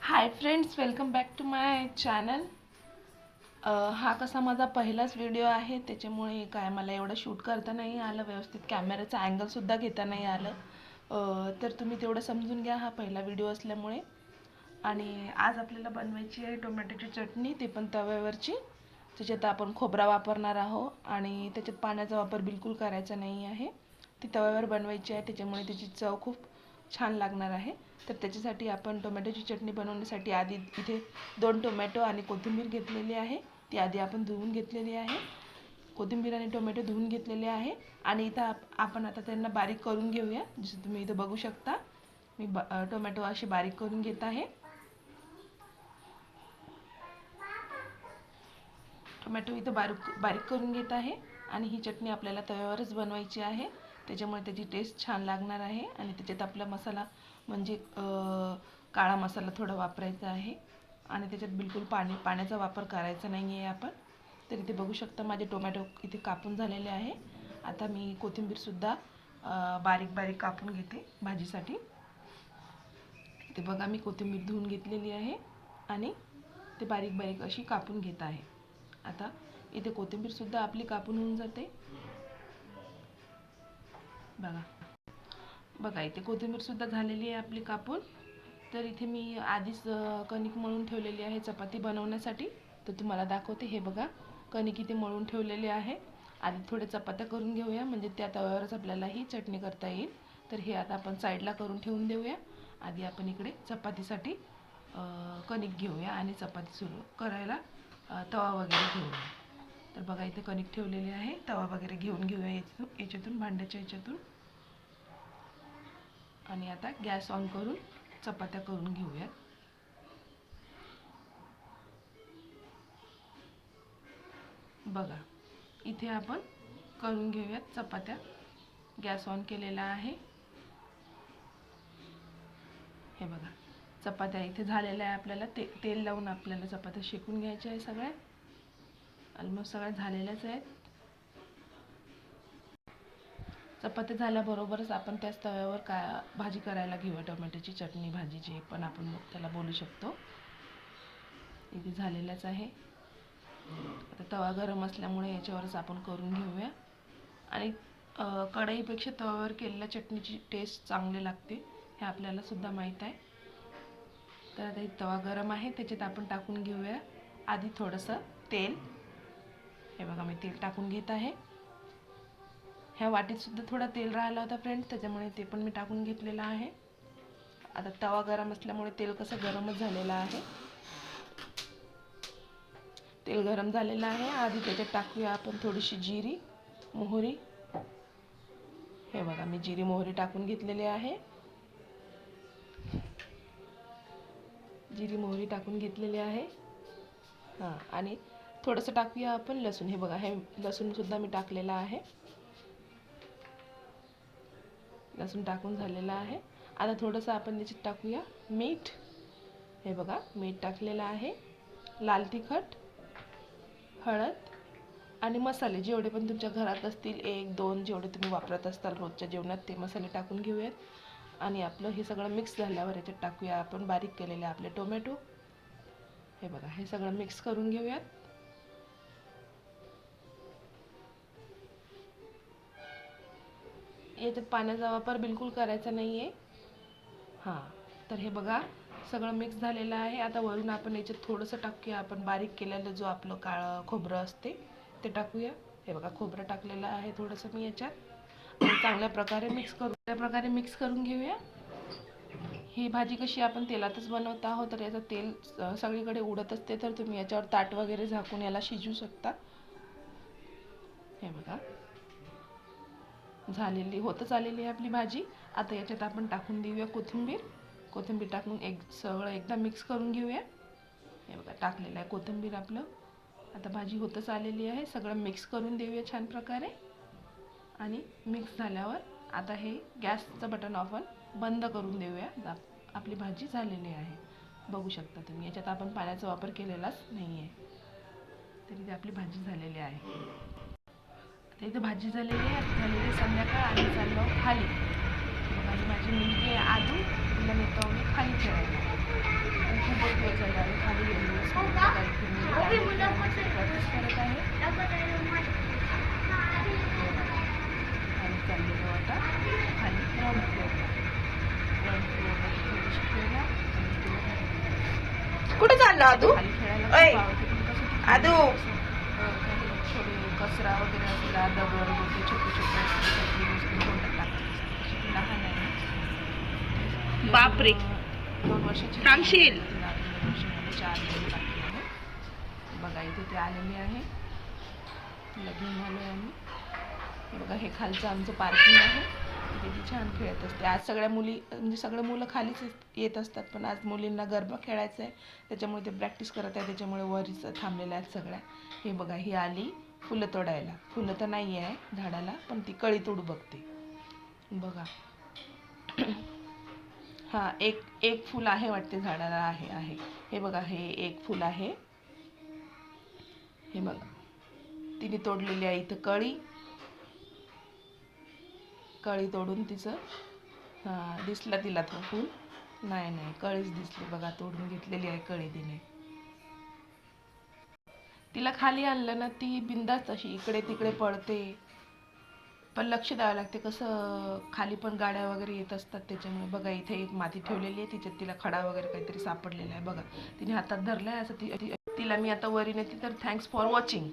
High friends, welcome back to my channel. हा कसा माझा पहिलाच व्हिडिओ आहे, त्याच्यामुळे काय मला एवढं शूट करता नाही आलं, व्यवस्थित कॅमेराचा अँगलसुद्धा घेता नाही आलं. तर तुम्ही तेवढं समजून घ्या, हा पहिला व्हिडिओ असल्यामुळे. आणि आज आपल्याला बनवायची आहे टोमॅटोची चटणी, ते पण तव्यावरची. त्याच्यात आपण खोबरा वापरणार आहोत आणि त्याच्यात पाण्याचा वापर बिलकुल करायचा नाही आहे. ती तव्यावर बनवायची आहे, त्याच्यामुळे त्याची चव खूप छान लागणार आहे. तर त्याच्यासाठी आपण टोमॅटोची चटणी बनवण्यासाठी आधी इथे 2 टोमॅटो आणि कोथिंबीर घेतलेली आहे. ती आधी आपण धुवून घेतलेली आहे. कोथिंबीर आणि टोमॅटो धुवून घेतलेले आहे आणि इथं आपण आता त्यांना बारीक करून घेऊया. जसं तुम्ही इथं बघू शकता, मी टोमॅटो अशी बारीक करून घेत आहे. टोमॅटो इथं बारीक करून घेत आहे आणि ही चटणी आपल्याला तव्यावरच बनवायची आहे, त्याच्यामुळे त्याची टेस्ट छान लागणार आहे. आणि त्याच्यात आपला मसाला म्हणजे काळा मसाला थोडा वापरायचा आहे आणि त्याच्यात बिलकुल पाण्याचा वापर करायचा नाही आहे आपण. तर इथे बघू शकता माझे टोमॅटो इथे कापून झालेले आहे. आता मी कोथिंबीरसुद्धा बारीक बारीक कापून घेते भाजीसाठी. इथे बघा, मी कोथिंबीर धुवून घेतलेली आहे आणि ते बारीक बारीक अशी कापून घेत आहे. आता इथे कोथिंबीरसुद्धा आपली कापून होऊन जाते. बघा बघा इथे कोथिंबीरसुद्धा झालेली आहे आपली कापून. तर इथे मी आधीच कणिक मळून ठेवलेली आहे चपाती बनवण्यासाठी. तर तुम्हाला दाखवते. हे बघा, कणिक इथे मळून ठेवलेली आहे. आधी थोड्या चपात्या करून घेऊया, म्हणजे त्या तव्यावरच आपल्याला ही चटणी करता येईल. तर हे आता आपण साईडला करून ठेवून देऊया. आधी आपण इकडे चपातीसाठी कणिक घेऊया आणि चपाती सुरू करायला तवा वगैरे घेऊया. तर बघा, इथे कणिक ठेवलेली आहे. तवा वगैरे घेऊन घेऊया याच्यातून भांड्याच्या याच्यातून. आणि आता गॅस ऑन करून चपात्या करून घेऊयात. बघा, इथे आपण करून घेऊयात चपात्या. गॅस ऑन केलेला आहे. हे बघा, चपात्या इथे झालेल्या आहे. आपल्याला तेल लावून आपल्याला चपात्या शेकून घ्यायच्या आहे. सगळ्या ऑलमोस्ट सगळ्या झालेल्याच आहेत. चपात्या झाल्याबरोबरच आपण त्याच तव्यावर भाजी करायला घेऊया. टोमॅटोची चटणी भाजी जी पण आपण त्याला बोलू शकतो. इथे झालेल्याच आहे. आता तवा गरम असल्यामुळे याच्यावरच आपण करून घेऊया. आणि कढईपेक्षा तव्यावर केलेल्या चटणीची टेस्ट चांगली लागते, हे आपल्याला सुद्धा माहीत आहे. तर आता तवा गरम आहे, त्याच्यात आपण टाकून घेऊया आधी थोडंसं तेल. हे बघा, मी तेल टाकून घेत आहे. ह्या वाटीत सुद्धा थोडा तेल राहिला होता फ्रेंड्स, त्याच्यामुळे ते पण मी टाकून घेतलेलं आहे. आता तवा गरम असल्यामुळे तेल कसं गरमच झालेलं आहे. तेल गरम झालेलं आहे. आधी त्याच्यात टाकूया आपण थोडीशी जिरी मोहरी. हे बघा, मी जिरी मोहरी टाकून घेतलेली आहे. जिरी मोहरी टाकून घेतलेली आहे. हां, आणि थोडंसं टाकूया आपण लसूण. हे बघा, हे लसूणसुद्धा मी टाकलेला आहे. लसूण टाकून झालेला आहे. आता थोडंसं आपण त्याच्यात टाकूया मीठ. हे बघा, मीठ टाकलेलं आहे. लाल तिखट, हळद आणि मसाले जेवढे पण तुमच्या घरात असतील, 1-2 जेवढे तुम्ही वापरत असताल रोजच्या जेवणात, ते मसाले टाकून घेऊयात. आणि आपलं हे सगळं मिक्स झाल्यावर याच्यात टाकूया आपण बारीक केलेले आपले टोमॅटो. हे बघा, हे सगळं मिक्स करून घेऊयात. याच्यात पाण्याचा वापर बिलकुल करायचा नाही आहे. हां, तर हे बघा, सगळं मिक्स झालेलं आहे. आता वरून आपण याच्यात थोडंसं टाकूया आपण बारीक केलेलं जो आपलं काळं खोबरं असते ते टाकूया. हे बघा, खोबरं टाकलेलं आहे थोडंसं मी याच्यात. आणि चांगल्या प्रकारे मिक्स करून घेऊया. ही भाजी कशी आपण तेलातच बनवत आहोत, तर याचं तेल सगळीकडे उडत असते. तर तुम्ही याच्यावर ताट वगैरे झाकून याला शिजवू शकता. हे बघा, होतच आलेली आहे आपली भाजी. आता याच्यात आपण टाकून देऊया कोथिंबीर टाकून सगळं एकदा मिक्स करून घेऊया. हे बघा, टाकलेलं आहे कोथिंबीर आपलं. आता भाजी होतच आलेली आहे. सगळं मिक्स करून देऊया छान प्रकारे. आणि मिक्स झाल्यावर आता हे गॅसचं बटन आपण बंद करून देऊया. आपली भाजी झालेली आहे, बघू शकता तुम्ही. याच्यात आपण पाण्याचा वापर केलेलाच नाही आहे, तरी ती आपली भाजी झालेली आहे. आता इथं भाजी झालेली आहे. संध्याकाळ आणि चाललो खाली. बघा, माझी मुलगी आहे आदू, तिला नेतो आम्ही खाली खेळायला. खूप आणलं आदू? खाली खेळायला ऐ, खूप आवडते, पण कसं ते आदू. काही थोडे कचरा वगैरे असला, दगड वगैरे छोटे छोटे असले तर ती गोष्टी तोंडात टाकत असते. तशी ती लहान आहे ना. ती बापरे. अजून 2 वर्षाची थांबशील. नाही. तिला अजून 2 वर्षामध्ये 4 महिने बाकी आहे. बघा इथे ते आलेली आहे, तिला घेऊन आलो आहे आम्ही. हे बघा हे खालचं आमचं पार्किंग आहे, इथे ती छान खेळत असते. आज सगळ्या मुली म्हणजे सगळे मुलं खालीच येत असतात, पण आज मुलींना गरबा खेळायचा आहे त्याच्यामुळे ते प्रॅक्टिस करत आहे, त्याच्यामुळे वरीच थांबलेल्या आहेत सगळ्या. हे बघा ही आली फुलं तोडायला. फुलं तर नाही आहे झाडाला, पण ती कळी तोडू बघते. बघा हा एक एक फुल आहे वाटते झाडाला. आहे आहे हे बघा हे एक फुल आहे. हे बघा तिने तोडलेली आहे इथं कळी. कळी तोडून तिचं दिसला तिला तो फूल. नाही नाही कळीच दिसली बघा, तोडून घेतलेली आहे कळी तिने. तिला खाली आणलं ना ती बिंदास अशी इकडे तिकडे पळते, पण लक्ष द्यावं लागते. कसं खाली पण गाड्या वगैरे येत असतात त्याच्यामुळे. बघा इथे एक माती ठेवलेली आहे, तिच्यात तिला खडा वगैरे काहीतरी सापडलेला आहे. बघा तिने हातात धरलाय असं. तिला मी आता वरी नेते. तर थँक्स फॉर वॉचिंग.